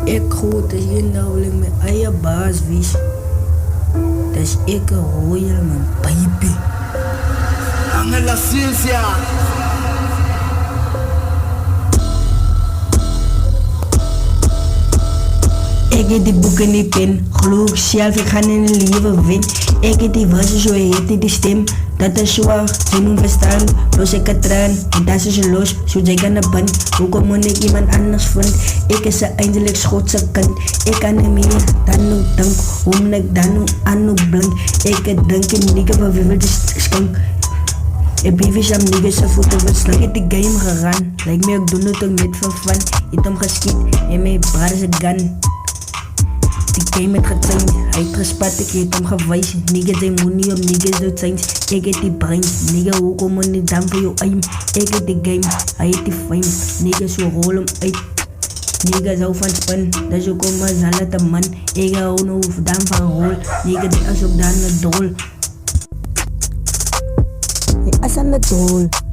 Ek goed as jy nou in my eie baas wees. Dis ek 'n royal man, baby. Angela Ciencia. Ek het die boek en die pen, glo ek self, ek gaan in die lewe wen. Ek het die verse, so het die stem. Dat is zwaar, jy moet verstaan. Los ek 'n traan, en dat is los, so jy kan 'n band. Hoekom moet ek iemand anders vind? Ek is 'n eindelijk Schotse kind. Ek kan nie meer dan nou dink, hoe moet ek dan nou aan nou blink? Ek het dink en nigga van wie wil die skink. Ek bevies am nigga se voete verslang. Ek het die game gegaan, like me ek doen het ook net van fun. Het hom geskiet, en my brother is a gun. Die game het getrain, hy het gespat, ek het hom gewys. Nigga, jy moet nie op niggas dood zijn. Ek het die brain, nigga, hoekom moet nie dan vir jou aim? Ek het die game, hy het die fame. Nigga, so rol hom uit. Nigga, hou van spin, dat is ook om as hulle te man. Ek hou nou dan van rol. Nigga, die is ook dan een dol. Hy is aan de dol.